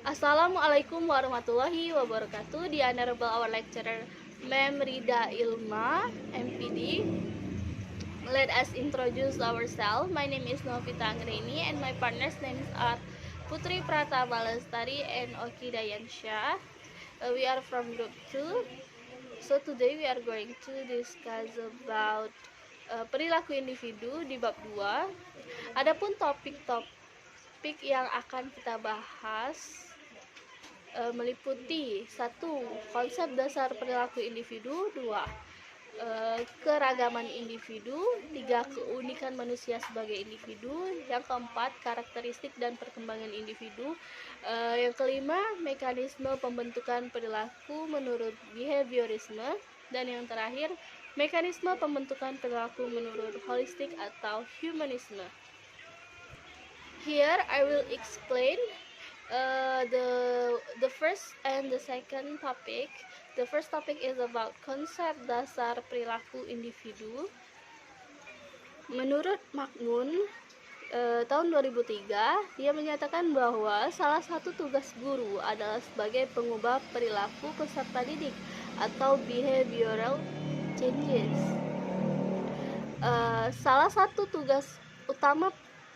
Assalamualaikum warahmatullahi wabarakatuh. The Honorable our lecturer, Ma'am Rida Ilma, MPD. Let us introduce ourselves. My name is Novita Anggreni and my partners' names are Putri Pratama Lestari and Oki Dayansyah. We are from group 2. So today we are going to discuss about perilaku individu di bab 2. Adapun topik-topik yang akan kita bahas meliputi 1. Konsep dasar perilaku individu. 2. Keragaman individu. 3. Keunikan manusia sebagai individu. Yang keempat, karakteristik dan perkembangan individu. Yang kelima, mekanisme pembentukan perilaku menurut behaviorisme. Dan yang terakhir, mekanisme pembentukan perilaku menurut holistik atau humanisme. Here I will explain the first and the second topic. The first topic is about konsep dasar perilaku individu. Menurut Makmun tahun 2003, dia menyatakan bahwa salah satu tugas guru adalah sebagai pengubah perilaku peserta didik atau behavioral changes. Salah satu tugas utama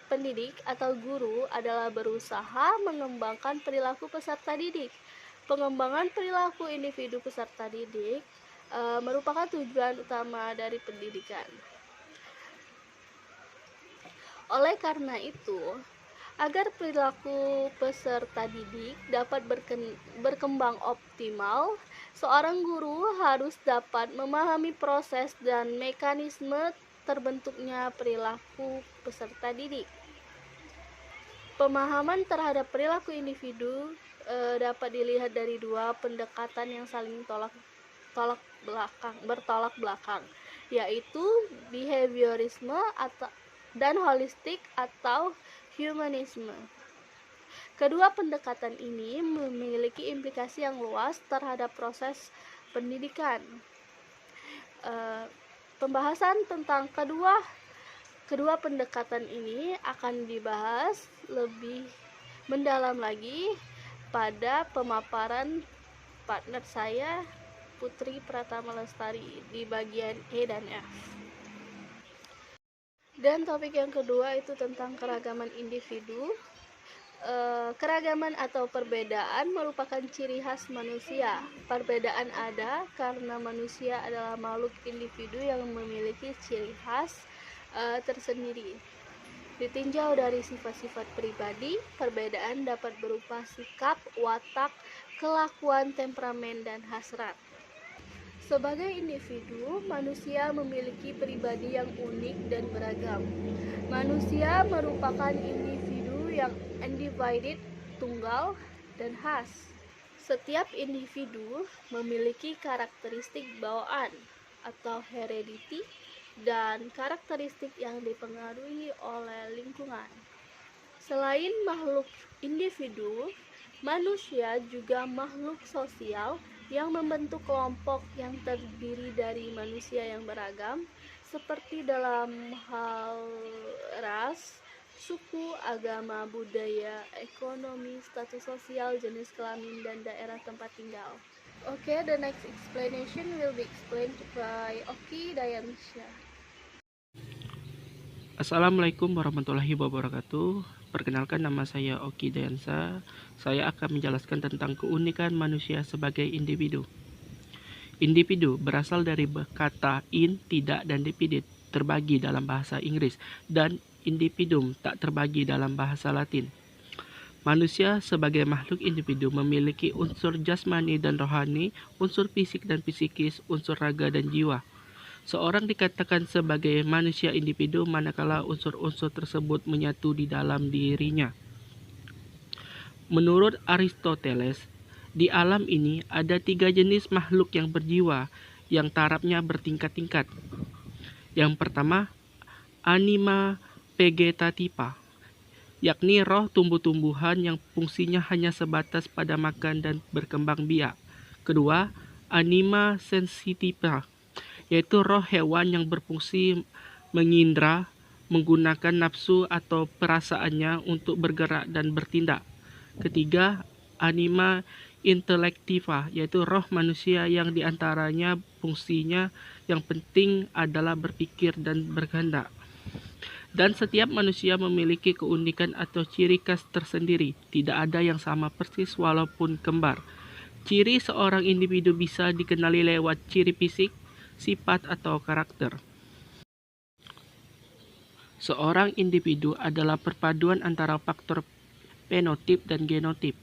pendidik atau guru adalah berusaha mengembangkan perilaku peserta didik. Pengembangan perilaku individu peserta didik merupakan tujuan utama dari pendidikan. Oleh karena itu, agar perilaku peserta didik dapat berkembang optimal, seorang guru harus dapat memahami proses dan mekanisme terbentuknya perilaku peserta didik. Pemahaman terhadap perilaku individu dapat dilihat dari dua pendekatan yang saling bertolak belakang, yaitu behaviorisme dan holistik atau humanisme. Kedua pendekatan ini memiliki implikasi yang luas terhadap proses pendidikan. Pembahasan tentang kedua pendekatan ini akan dibahas lebih mendalam lagi pada pemaparan partner saya, Putri Pratama Lestari, di bagian E dan F. Dan topik yang kedua itu tentang keragaman individu. Keragaman atau perbedaan merupakan ciri khas manusia. Perbedaan ada karena manusia adalah makhluk individu yang memiliki ciri khas tersendiri. Ditinjau dari sifat-sifat pribadi, perbedaan dapat berupa sikap, watak, kelakuan, temperamen, dan hasrat. Sebagai individu, manusia memiliki pribadi yang unik dan beragam. Manusia merupakan individu yang undivided, tunggal, dan khas. Setiap individu memiliki karakteristik bawaan atau heredity dan karakteristik yang dipengaruhi oleh lingkungan. Selain makhluk individu, manusia juga makhluk sosial yang membentuk kelompok yang terdiri dari manusia yang beragam, seperti dalam hal ras, suku, agama, budaya, ekonomi, status sosial, jenis kelamin, dan daerah tempat tinggal. Okay, the next explanation will be explained by Oki Dayansyah. Assalamualaikum warahmatullahi wabarakatuh. Perkenalkan, nama saya Oki Dayansyah. Saya akan menjelaskan tentang keunikan manusia sebagai individu. Individu berasal dari kata in, tidak, dan dipidit, terbagi dalam bahasa Inggris, dan individuum tak terbagi dalam bahasa Latin. Manusia sebagai makhluk individu memiliki unsur jasmani dan rohani, unsur fisik dan psikis, unsur raga dan jiwa. Seorang dikatakan sebagai manusia individu manakala unsur-unsur tersebut menyatu di dalam dirinya. Menurut Aristoteles, di alam ini ada 3 jenis makhluk yang berjiwa yang tarafnya bertingkat-tingkat. Yang pertama, anima vegetativa, yakni roh tumbuh-tumbuhan yang fungsinya hanya sebatas pada makan dan berkembang biak. Kedua, anima sensitiva, yaitu roh hewan yang berfungsi mengindra, menggunakan nafsu atau perasaannya untuk bergerak dan bertindak. Ketiga, anima intellectiva, yaitu roh manusia yang diantaranya fungsinya yang penting adalah berpikir dan berkehendak. Dan setiap manusia memiliki keunikan atau ciri khas tersendiri, tidak ada yang sama persis walaupun kembar. Ciri seorang individu bisa dikenali lewat ciri fisik, sifat, atau karakter. Seorang individu adalah perpaduan antara faktor fenotip dan genotip.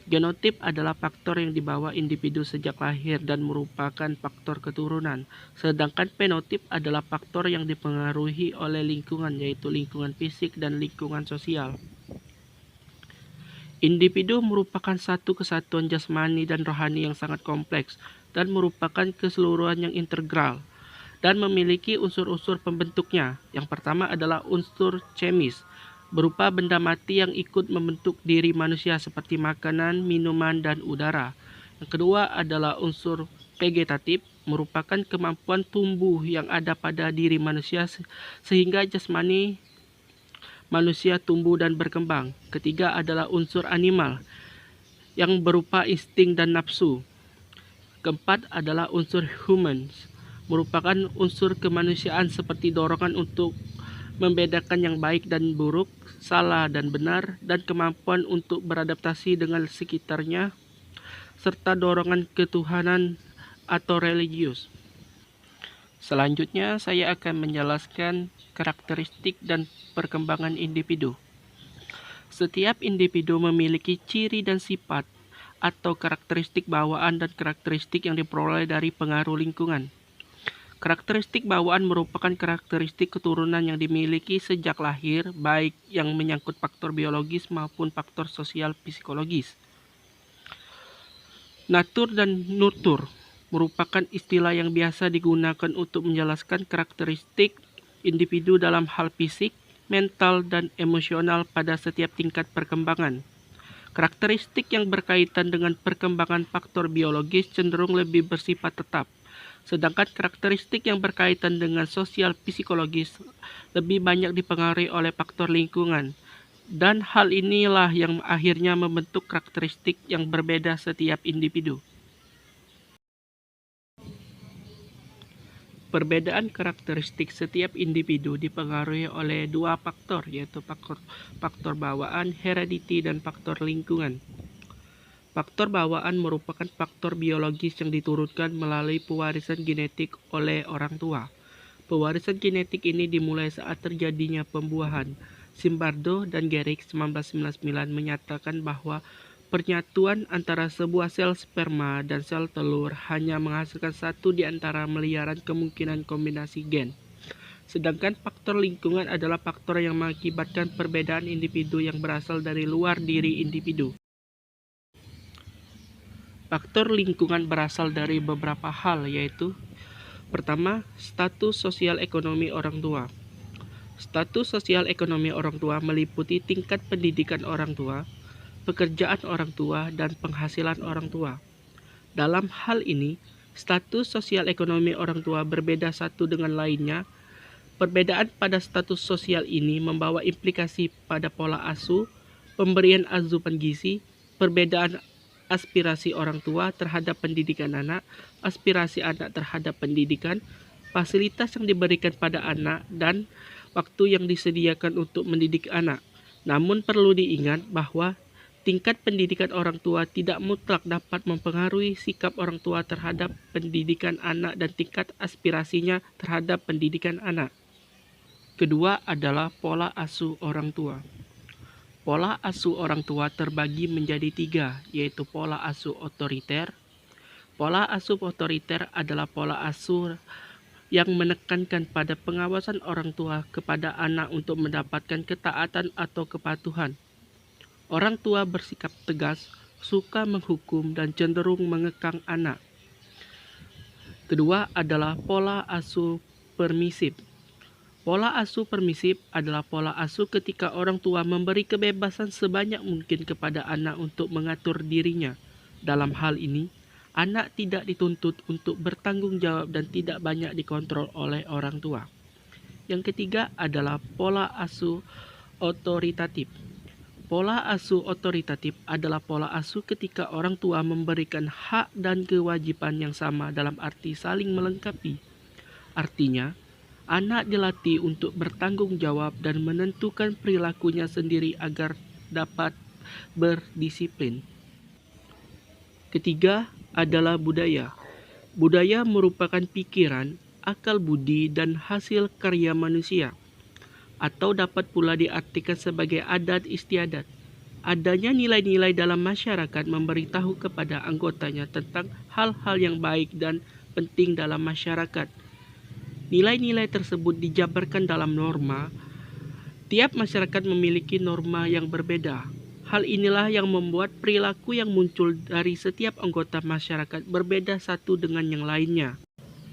Genotip adalah faktor yang dibawa individu sejak lahir dan merupakan faktor keturunan, sedangkan fenotip adalah faktor yang dipengaruhi oleh lingkungan, yaitu lingkungan fisik dan lingkungan sosial. Individu merupakan satu kesatuan jasmani dan rohani yang sangat kompleks dan merupakan keseluruhan yang integral dan memiliki unsur-unsur pembentuknya. Yang pertama adalah unsur chemis, berupa benda mati yang ikut membentuk diri manusia seperti makanan, minuman, dan udara. Yang kedua adalah unsur vegetatif, merupakan kemampuan tumbuh yang ada pada diri manusia sehingga jasmani manusia tumbuh dan berkembang. Ketiga adalah unsur animal, yang berupa insting dan nafsu. Keempat adalah unsur humans, merupakan unsur kemanusiaan seperti dorongan untuk membedakan yang baik dan buruk, salah dan benar, dan kemampuan untuk beradaptasi dengan sekitarnya, serta dorongan ketuhanan atau religius. Selanjutnya, saya akan menjelaskan karakteristik dan perkembangan individu. Setiap individu memiliki ciri dan sifat atau karakteristik bawaan dan karakteristik yang diperoleh dari pengaruh lingkungan. Karakteristik bawaan merupakan karakteristik keturunan yang dimiliki sejak lahir, baik yang menyangkut faktor biologis maupun faktor sosial psikologis. Natur dan nurtur merupakan istilah yang biasa digunakan untuk menjelaskan karakteristik individu dalam hal fisik, mental, dan emosional pada setiap tingkat perkembangan. Karakteristik yang berkaitan dengan perkembangan faktor biologis cenderung lebih bersifat tetap, sedangkan karakteristik yang berkaitan dengan sosial psikologis lebih banyak dipengaruhi oleh faktor lingkungan. Dan hal inilah yang akhirnya membentuk karakteristik yang berbeda setiap individu. Perbedaan karakteristik setiap individu dipengaruhi oleh dua faktor, yaitu faktor bawaan, heredity, dan faktor lingkungan. Faktor bawaan merupakan faktor biologis yang diturunkan melalui pewarisan genetik oleh orang tua. Pewarisan genetik ini dimulai saat terjadinya pembuahan. Zimbardo dan Gerich 1999 menyatakan bahwa pernyatuan antara sebuah sel sperma dan sel telur hanya menghasilkan satu di antara miliaran kemungkinan kombinasi gen. Sedangkan faktor lingkungan adalah faktor yang mengakibatkan perbedaan individu yang berasal dari luar diri individu. Faktor lingkungan berasal dari beberapa hal, yaitu pertama, status sosial ekonomi orang tua. Status sosial ekonomi orang tua meliputi tingkat pendidikan orang tua, pekerjaan orang tua, dan penghasilan orang tua. Dalam hal ini, status sosial ekonomi orang tua berbeda satu dengan lainnya. Perbedaan pada status sosial ini membawa implikasi pada pola asuh, pemberian asupan gizi, perbedaan aspirasi orang tua terhadap pendidikan anak, aspirasi anak terhadap pendidikan, fasilitas yang diberikan pada anak, dan waktu yang disediakan untuk mendidik anak. Namun perlu diingat bahwa tingkat pendidikan orang tua tidak mutlak dapat mempengaruhi sikap orang tua terhadap pendidikan anak dan tingkat aspirasinya terhadap pendidikan anak. Kedua adalah pola asuh orang tua. Pola asuh orang tua terbagi menjadi tiga, yaitu pola asuh otoriter. Pola asuh otoriter adalah pola asuh yang menekankan pada pengawasan orang tua kepada anak untuk mendapatkan ketaatan atau kepatuhan. Orang tua bersikap tegas, suka menghukum, dan cenderung mengekang anak. Kedua adalah pola asuh permisif. Pola asuh permisif adalah pola asuh ketika orang tua memberi kebebasan sebanyak mungkin kepada anak untuk mengatur dirinya. Dalam hal ini, anak tidak dituntut untuk bertanggung jawab dan tidak banyak dikontrol oleh orang tua. Yang ketiga adalah pola asuh otoritatif. Pola asuh otoritatif adalah pola asuh ketika orang tua memberikan hak dan kewajiban yang sama dalam arti saling melengkapi. Artinya, anak dilatih untuk bertanggung jawab dan menentukan perilakunya sendiri agar dapat berdisiplin. Ketiga adalah budaya. Budaya merupakan pikiran, akal budi, dan hasil karya manusia, atau dapat pula diartikan sebagai adat istiadat. Adanya nilai-nilai dalam masyarakat memberitahu kepada anggotanya tentang hal-hal yang baik dan penting dalam masyarakat. Nilai-nilai tersebut dijabarkan dalam norma. Tiap masyarakat memiliki norma yang berbeda. Hal inilah yang membuat perilaku yang muncul dari setiap anggota masyarakat berbeda satu dengan yang lainnya.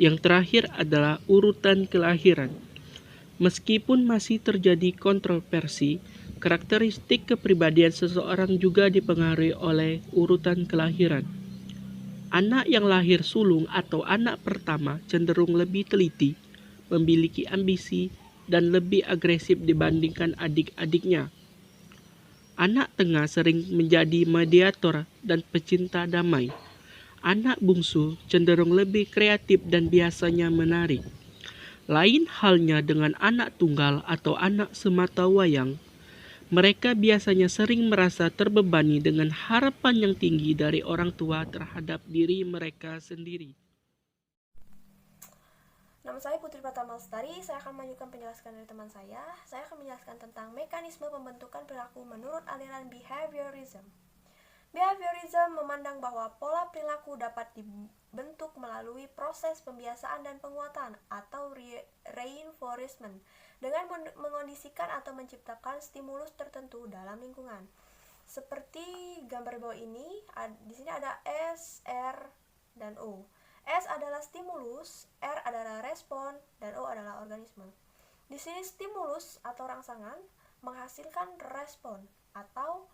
Yang terakhir adalah urutan kelahiran. Meskipun masih terjadi kontroversi, karakteristik kepribadian seseorang juga dipengaruhi oleh urutan kelahiran. Anak yang lahir sulung atau anak pertama cenderung lebih teliti, memiliki ambisi, dan lebih agresif dibandingkan adik-adiknya. Anak tengah sering menjadi mediator dan pecinta damai. Anak bungsu cenderung lebih kreatif dan biasanya menarik. Lain halnya dengan anak tunggal atau anak sematawayang. Mereka biasanya sering merasa terbebani dengan harapan yang tinggi dari orang tua terhadap diri mereka sendiri. Nama saya Putri Pratama Lestari, saya akan melanjutkan penjelasan dari teman saya. Saya akan menjelaskan tentang mekanisme pembentukan perilaku menurut aliran behaviorism. Behaviorism memandang bahwa pola perilaku dapat dibentuk melalui proses pembiasaan dan penguatan atau reinforcement dengan mengondisikan atau menciptakan stimulus tertentu dalam lingkungan. Seperti gambar bawah ini, di sini ada S, R, dan O. S adalah stimulus, R adalah respon, dan O adalah organisme. Di sini stimulus atau rangsangan menghasilkan respon atau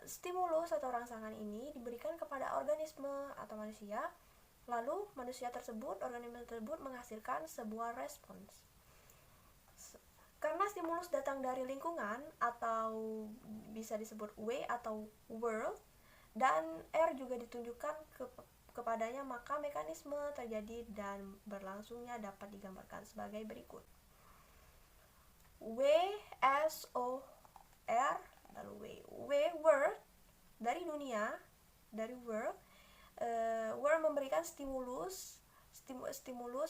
stimulus atau rangsangan ini diberikan kepada organisme atau manusia, lalu organisme tersebut menghasilkan sebuah respons. Karena stimulus datang dari lingkungan atau bisa disebut W atau world, dan R juga ditunjukkan kepadanya, maka mekanisme terjadi dan berlangsungnya dapat digambarkan sebagai berikut. W, S, O, R, lalu W world, dari dunia, dari world. World memberikan stimulus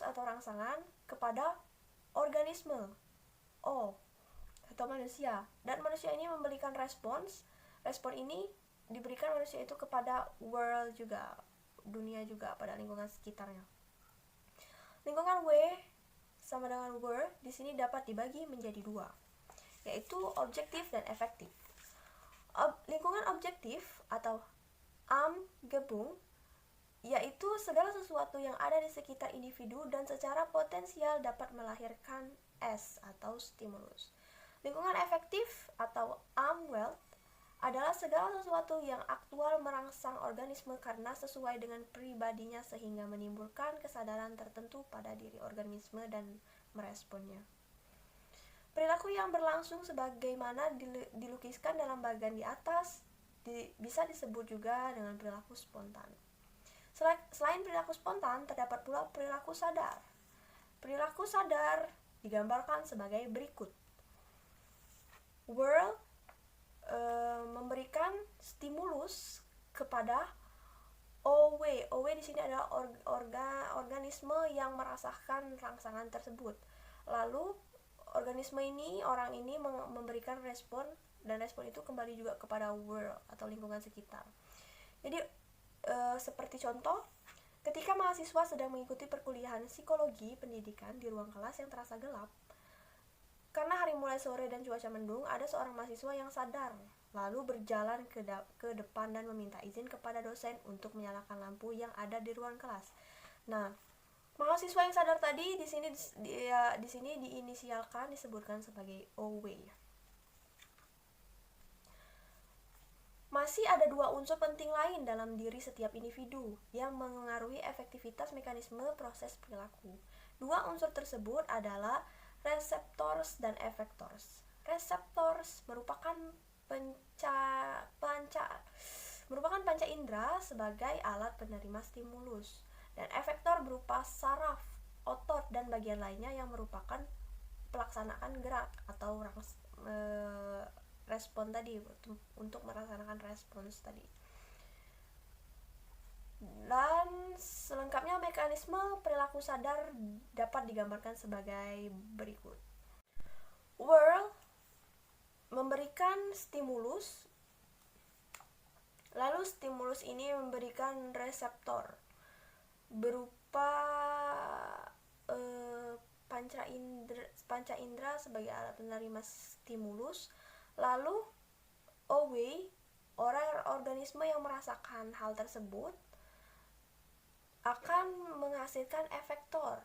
atau rangsangan kepada organisme, O, atau manusia. Dan manusia ini memberikan respons. Respon ini diberikan manusia itu kepada world juga, dunia juga, pada lingkungan sekitarnya. Lingkungan W sama dengan world di sini dapat dibagi menjadi dua, yaitu objektif dan efektif. Lingkungan objektif atau Gebung, yaitu segala sesuatu yang ada di sekitar individu dan secara potensial dapat melahirkan S atau stimulus. Lingkungan efektif atau Wealth adalah segala sesuatu yang aktual merangsang organisme karena sesuai dengan pribadinya sehingga menimbulkan kesadaran tertentu pada diri organisme dan meresponnya. Perilaku yang berlangsung sebagaimana dilukiskan dalam bagian di atas bisa disebut juga dengan perilaku spontan. Selain perilaku spontan, terdapat pula perilaku sadar. Perilaku sadar digambarkan sebagai berikut. World memberikan stimulus kepada OW. OW di sini adalah organisme yang merasakan rangsangan tersebut. Lalu organisme ini, orang ini memberikan respon, dan respon itu kembali juga kepada world atau lingkungan sekitar. Jadi seperti contoh, ketika mahasiswa sedang mengikuti perkuliahan psikologi pendidikan di ruang kelas yang terasa gelap, karena hari mulai sore dan cuaca mendung, ada seorang mahasiswa yang sadar, lalu berjalan ke depan dan meminta izin kepada dosen untuk menyalakan lampu yang ada di ruang kelas. Nah, mahasiswa yang sadar tadi di sini diinisialkan, disebutkan sebagai OW. Masih ada dua unsur penting lain dalam diri setiap individu yang mengaruhi efektivitas mekanisme proses perilaku. Dua unsur tersebut adalah receptors dan effectors. Receptors merupakan merupakan panca indera sebagai alat penerima stimulus, dan efektor berupa saraf, otot, dan bagian lainnya yang merupakan pelaksanaan gerak atau respon tadi, untuk melaksanakan respons tadi. Dan selengkapnya mekanisme perilaku sadar dapat digambarkan sebagai berikut. World memberikan stimulus, lalu stimulus ini memberikan reseptor berupa panca indera sebagai alat penerima stimulus, lalu organisme yang merasakan hal tersebut akan menghasilkan efektor,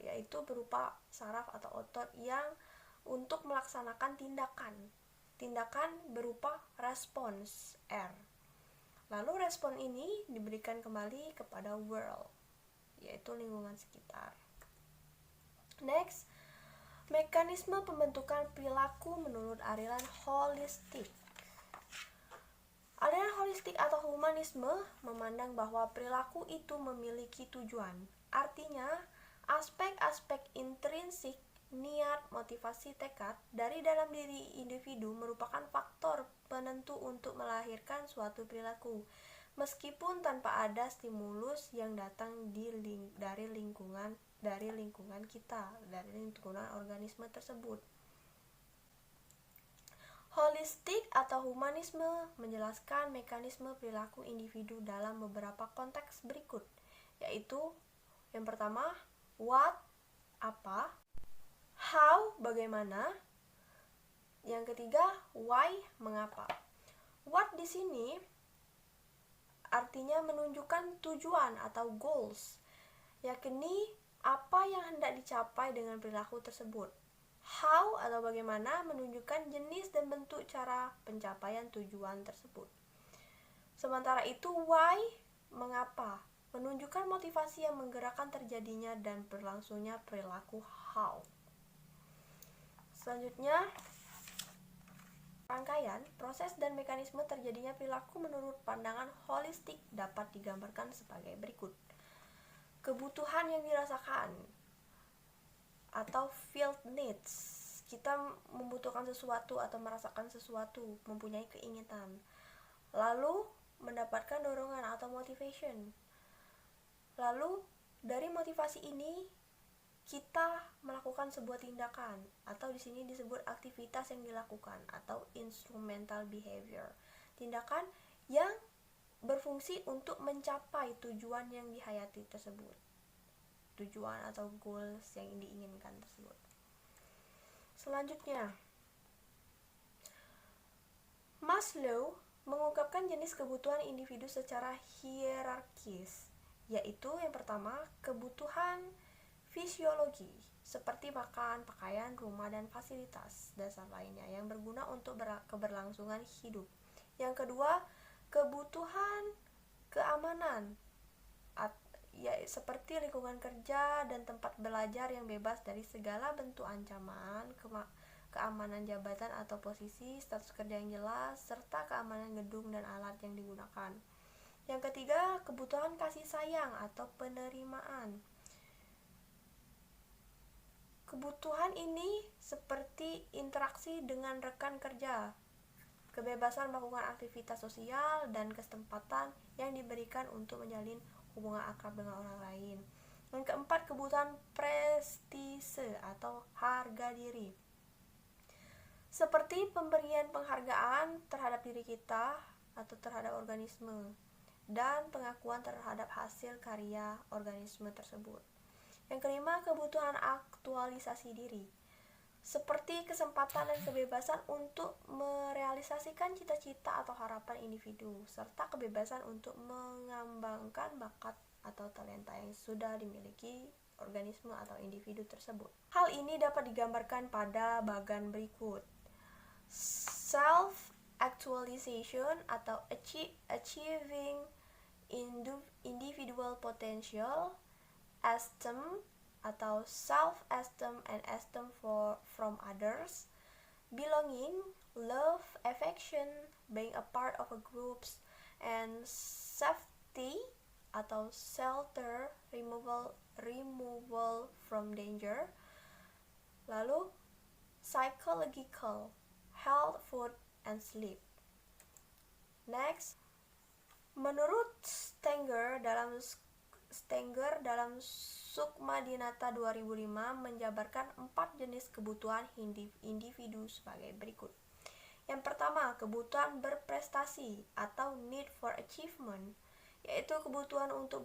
yaitu berupa saraf atau otot yang untuk melaksanakan tindakan berupa respons R. Lalu respon ini diberikan kembali kepada world, yaitu lingkungan sekitar. Next, mekanisme pembentukan perilaku menurut aliran holistik. Aliran holistik atau humanisme memandang bahwa perilaku itu memiliki tujuan. Artinya, aspek-aspek intrinsik, niat, motivasi, tekad dari dalam diri individu merupakan faktor penentu untuk melahirkan suatu perilaku, meskipun tanpa ada stimulus yang datang dari lingkungan kita, dari lingkungan organisme tersebut. Holistik atau humanisme menjelaskan mekanisme perilaku individu dalam beberapa konteks berikut, yaitu yang pertama, what, apa, how, bagaimana, yang ketiga, why, mengapa. What di sini artinya menunjukkan tujuan atau goals, yakni apa yang hendak dicapai dengan perilaku tersebut. How atau bagaimana menunjukkan jenis dan bentuk cara pencapaian tujuan tersebut. Sementara itu why, mengapa, menunjukkan motivasi yang menggerakkan terjadinya dan berlangsungnya perilaku how. Selanjutnya, rangkaian, proses dan mekanisme terjadinya perilaku menurut pandangan holistik dapat digambarkan sebagai berikut. Kebutuhan yang dirasakan atau felt needs, kita membutuhkan sesuatu atau merasakan sesuatu, mempunyai keinginan, lalu mendapatkan dorongan atau motivation. Lalu dari motivasi ini kita melakukan sebuah tindakan, atau di sini disebut aktivitas yang dilakukan atau instrumental behavior, tindakan yang berfungsi untuk mencapai tujuan yang dihayati tersebut, tujuan atau goals yang diinginkan tersebut. Selanjutnya, Maslow mengungkapkan jenis kebutuhan individu secara hierarkis, yaitu yang pertama, kebutuhan fisiologi seperti makan, pakaian, rumah, dan fasilitas dasar lainnya yang berguna untuk keberlangsungan hidup. Yang kedua, kebutuhan keamanan, ya, seperti lingkungan kerja dan tempat belajar yang bebas dari segala bentuk ancaman, keamanan jabatan atau posisi, status kerja yang jelas, serta keamanan gedung dan alat yang digunakan. Yang ketiga, kebutuhan kasih sayang atau penerimaan. Kebutuhan ini seperti interaksi dengan rekan kerja, kebebasan melakukan aktivitas sosial, dan kesempatan yang diberikan untuk menjalin hubungan akrab dengan orang lain. Yang keempat, kebutuhan prestise atau harga diri, seperti pemberian penghargaan terhadap diri kita atau terhadap organisme, dan pengakuan terhadap hasil karya organisme tersebut. Yang kelima, kebutuhan aktualisasi diri, seperti kesempatan dan kebebasan untuk merealisasikan cita-cita atau harapan individu, serta kebebasan untuk mengembangkan bakat atau talenta yang sudah dimiliki organisme atau individu tersebut. Hal ini dapat digambarkan pada bagan berikut. Self-actualization atau achieving individual potential, esteem atau self-esteem and esteem from others, belonging love, affection, being a part of a groups, and safety atau shelter, removal from danger. Lalu psychological, health, food, and sleep. Next, menurut Stenger dalam Sukma Dinata 2005 menjabarkan 4 jenis kebutuhan individu sebagai berikut. Yang pertama, kebutuhan berprestasi atau need for achievement, yaitu kebutuhan untuk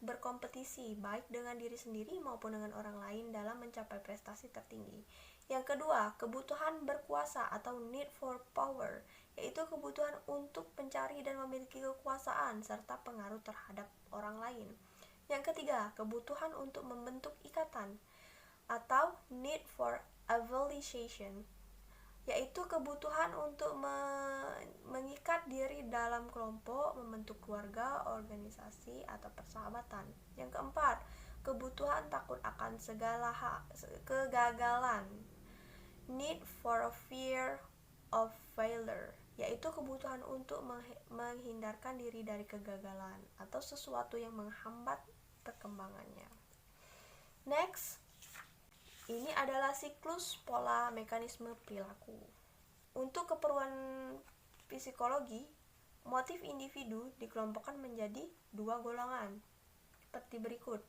berkompetisi baik dengan diri sendiri maupun dengan orang lain dalam mencapai prestasi tertinggi. Yang kedua, kebutuhan berkuasa atau need for power, yaitu kebutuhan untuk mencari dan memiliki kekuasaan serta pengaruh terhadap orang lain. Yang ketiga, kebutuhan untuk membentuk ikatan atau need for affiliation, yaitu kebutuhan untuk mengikat diri dalam kelompok, membentuk keluarga, organisasi, atau persahabatan. Yang keempat, kebutuhan takut akan segala kegagalan, need for a fear of failure, yaitu kebutuhan untuk menghindarkan diri dari kegagalan atau sesuatu yang menghambat perkembangannya. Next, ini adalah siklus pola mekanisme perilaku. Untuk keperluan psikologi, motif individu dikelompokkan menjadi 2 golongan seperti berikut.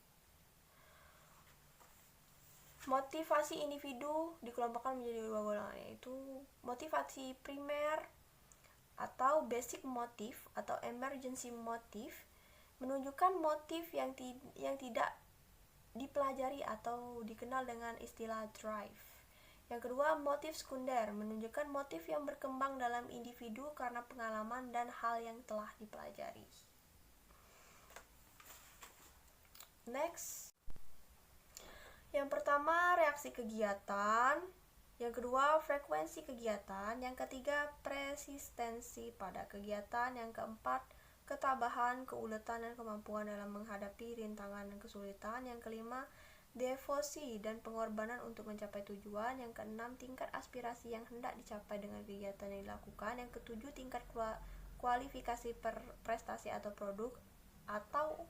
Motivasi individu dikelompokkan menjadi 2 golongan, yaitu motivasi primer atau basic motive atau emergency motive, menunjukkan motif yang tidak dipelajari atau dikenal dengan istilah drive. Yang kedua, motif sekunder, menunjukkan motif yang berkembang dalam individu karena pengalaman dan hal yang telah dipelajari. Next, yang pertama reaksi kegiatan, yang kedua frekuensi kegiatan, yang ketiga persistensi pada kegiatan, yang keempat ketabahan, keuletan, dan kemampuan dalam menghadapi rintangan dan kesulitan. Yang kelima, devosi dan pengorbanan untuk mencapai tujuan. Yang keenam, tingkat aspirasi yang hendak dicapai dengan kegiatan yang dilakukan. Yang ketujuh, tingkat kualifikasi prestasi atau produk atau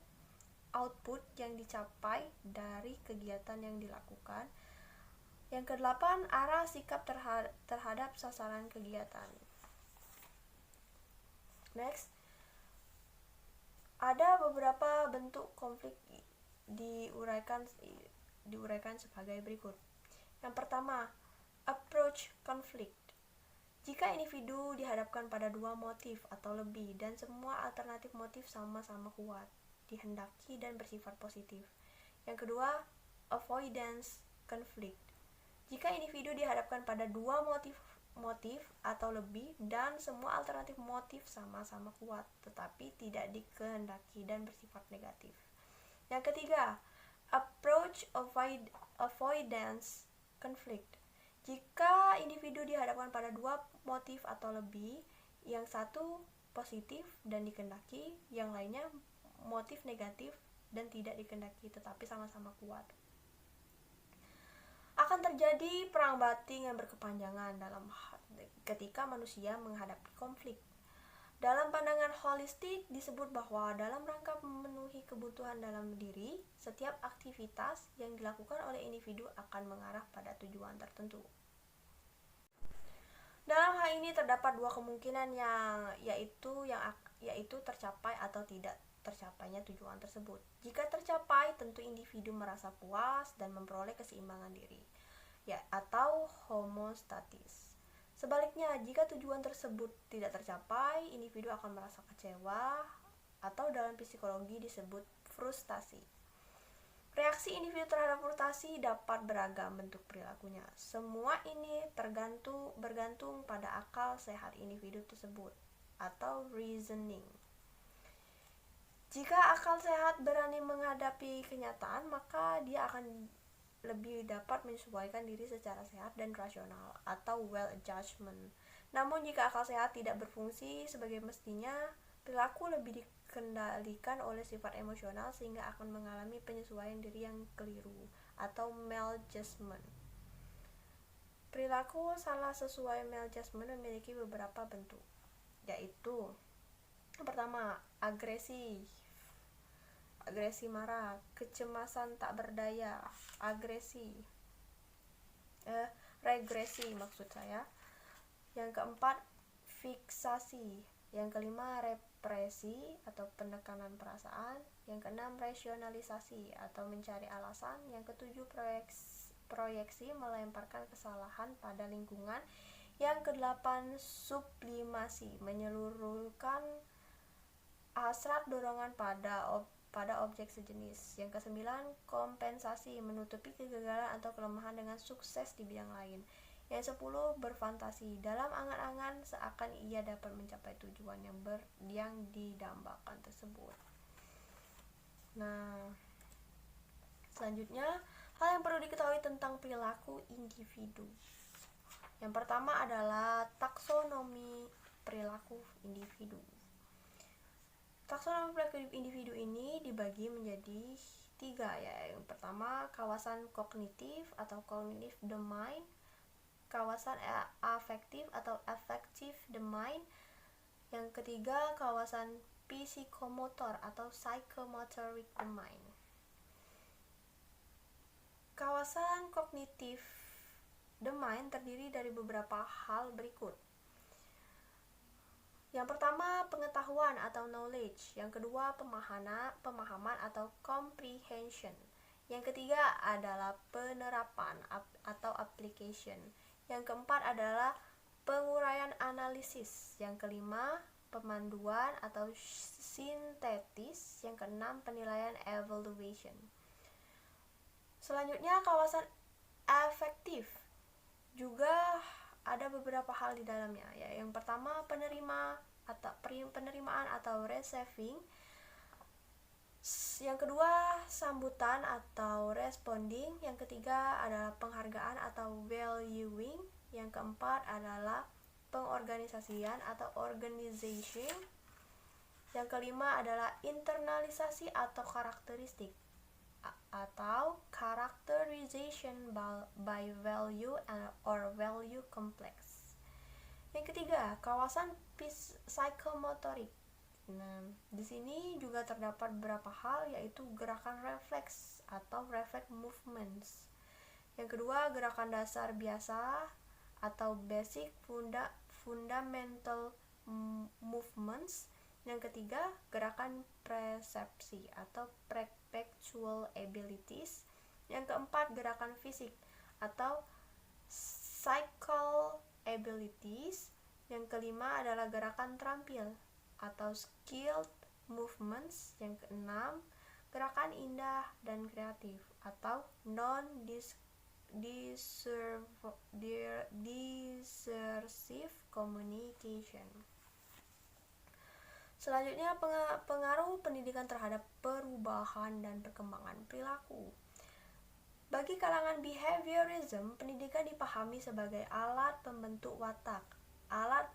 output yang dicapai dari kegiatan yang dilakukan. Yang kedelapan, arah sikap terhadap sasaran kegiatan. Next, ada beberapa bentuk konflik diuraikan sebagai berikut. Yang pertama, approach conflict. Jika individu dihadapkan pada 2 motif atau lebih dan semua alternatif motif sama-sama kuat, dihendaki dan bersifat positif. Yang kedua, avoidance conflict. Jika individu dihadapkan pada 2 motif atau lebih dan semua alternatif motif sama-sama kuat tetapi tidak dikehendaki dan bersifat negatif. Yang ketiga, approach avoidance conflict. Jika individu dihadapkan pada 2 motif atau lebih, yang satu positif dan dikehendaki, yang lainnya motif negatif dan tidak dikehendaki tetapi sama-sama kuat, akan terjadi perang batin yang berkepanjangan ketika manusia menghadapi konflik. Dalam pandangan holistik disebut bahwa dalam rangka memenuhi kebutuhan dalam diri, setiap aktivitas yang dilakukan oleh individu akan mengarah pada tujuan tertentu. Dalam hal ini terdapat 2 kemungkinan yaitu tercapai atau tidak tercapainya tujuan tersebut. Jika tercapai, tentu individu merasa puas dan memperoleh keseimbangan diri, atau homeostatis. Sebaliknya, jika tujuan tersebut tidak tercapai, individu akan merasa kecewa atau dalam psikologi disebut frustasi. Reaksi individu terhadap frustasi dapat beragam bentuk perilakunya. Semua ini bergantung pada akal sehat individu tersebut atau reasoning. Jika akal sehat berani menghadapi kenyataan, maka dia akan lebih dapat menyesuaikan diri secara sehat dan rasional atau well adjustment. Namun jika akal sehat tidak berfungsi sebagai mestinya, perilaku lebih dikendalikan oleh sifat emosional sehingga akan mengalami penyesuaian diri yang keliru atau maladjustment. Perilaku salah sesuai maladjustment memiliki beberapa bentuk, yaitu yang pertama, agresi marah, kecemasan tak berdaya, regresi maksud saya. Yang keempat, fiksasi. Yang kelima, represi atau penekanan perasaan. Yang keenam, rasionalisasi atau mencari alasan. Yang ketujuh, proyeksi melemparkan kesalahan pada lingkungan. Yang kedelapan, sublimasi menyeluruhkan hasrat dorongan pada objek sejenis. Yang kesembilan, kompensasi menutupi kegagalan atau kelemahan dengan sukses di bidang lain. Yang 10, berfantasi dalam angan-angan seakan ia dapat mencapai tujuan yang didambakan tersebut. Nah, selanjutnya, hal yang perlu diketahui tentang perilaku individu. Yang pertama adalah taksonomi perilaku individu. Taksonomi perilaku individu ini dibagi menjadi 3 ya. Yang pertama, kawasan kognitif atau cognitive domain, kawasan afektif atau affective domain. Yang ketiga, kawasan psikomotor atau psychomotoric domain. Kawasan kognitif domain terdiri dari beberapa hal berikut. Yang pertama, pengetahuan atau knowledge. Yang kedua, pemahaman atau comprehension. Yang ketiga adalah penerapan atau application. Yang keempat adalah penguraian analisis. Yang kelima, pemanduan atau sintetis. Yang keenam, penilaian evaluation. Selanjutnya, kawasan afektif. Juga ada beberapa hal di dalamnya ya. Yang pertama, penerimaan atau receiving. Yang kedua, sambutan atau responding. Yang ketiga adalah penghargaan atau valuing. Yang keempat adalah pengorganisasian atau organization. Yang kelima adalah internalisasi atau karakteristik atau characterization by value or value complex. Yang ketiga, kawasan psikomotorik. Nah, di sini juga terdapat beberapa hal, yaitu gerakan refleks atau reflex movements. Yang kedua, gerakan dasar biasa atau basic fundamental movements. Yang ketiga, gerakan persepsi atau perceptual abilities. Yang keempat, gerakan fisik atau psychical abilities. Yang kelima adalah gerakan terampil atau skilled movements. Yang keenam, gerakan indah dan kreatif atau discursive communication. Selanjutnya, pengaruh pendidikan terhadap perubahan dan perkembangan perilaku. Bagi kalangan behaviorism, pendidikan dipahami sebagai alat pembentuk watak, alat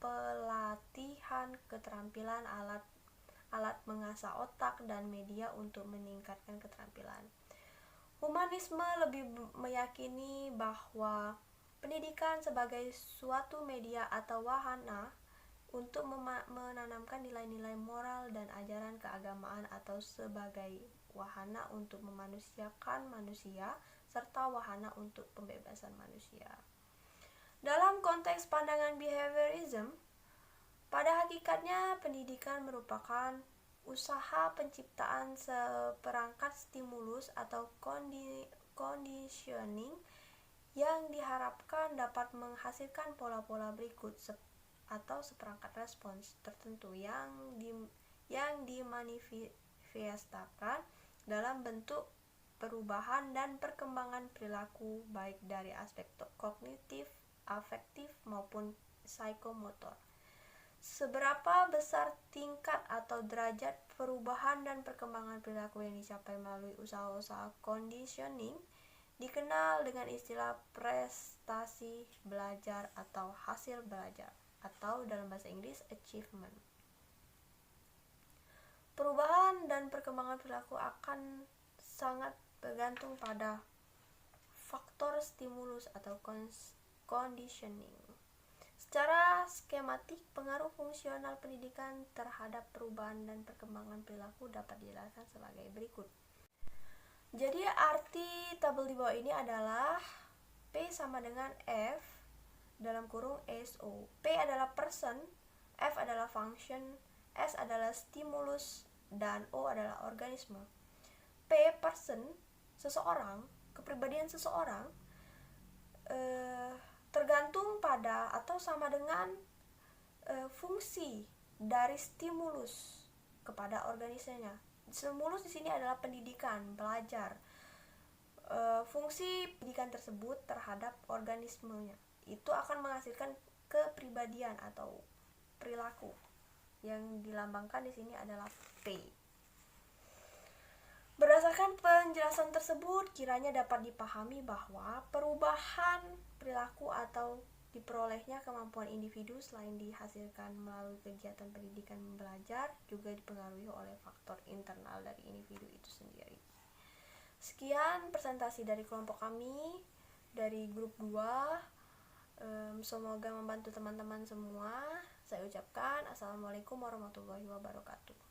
pelatihan keterampilan, alat mengasah otak, dan media untuk meningkatkan keterampilan. Humanisme lebih meyakini bahwa pendidikan sebagai suatu media atau wahana untuk menanamkan nilai-nilai moral dan ajaran keagamaan atau sebagai wahana untuk memanusiakan manusia serta wahana untuk pembebasan manusia. Dalam konteks pandangan behaviorism, pada hakikatnya pendidikan merupakan usaha penciptaan seperangkat stimulus atau conditioning yang diharapkan dapat menghasilkan pola-pola berikut atau seperangkat respons tertentu yang dimanifestasikan dalam bentuk perubahan dan perkembangan perilaku baik dari aspek kognitif, afektif maupun psikomotor. Seberapa besar tingkat atau derajat perubahan dan perkembangan perilaku yang dicapai melalui usaha-usaha conditioning dikenal dengan istilah prestasi belajar atau hasil belajar, atau dalam bahasa Inggris achievement. Perubahan dan perkembangan perilaku akan sangat bergantung pada faktor stimulus atau conditioning. Secara skematik, pengaruh fungsional pendidikan terhadap perubahan dan perkembangan perilaku dapat dijelaskan sebagai berikut. Jadi arti tabel di bawah ini adalah P sama dengan F dalam kurung SO. P adalah person, F adalah function, S adalah stimulus, dan O adalah organisme. P, person, seseorang, kepribadian seseorang, tergantung pada atau sama dengan fungsi dari stimulus kepada organismenya. Stimulus di sini adalah pendidikan, belajar. Fungsi pendidikan tersebut terhadap organismenya itu akan menghasilkan kepribadian atau perilaku. Yang dilambangkan di sini adalah P. Berdasarkan penjelasan tersebut, kiranya dapat dipahami bahwa perubahan perilaku atau diperolehnya kemampuan individu selain dihasilkan melalui kegiatan pendidikan belajar juga dipengaruhi oleh faktor internal dari individu itu sendiri. Sekian presentasi dari kelompok kami dari grup 2. Semoga membantu teman-teman semua. Saya ucapkan Assalamualaikum warahmatullahi wabarakatuh.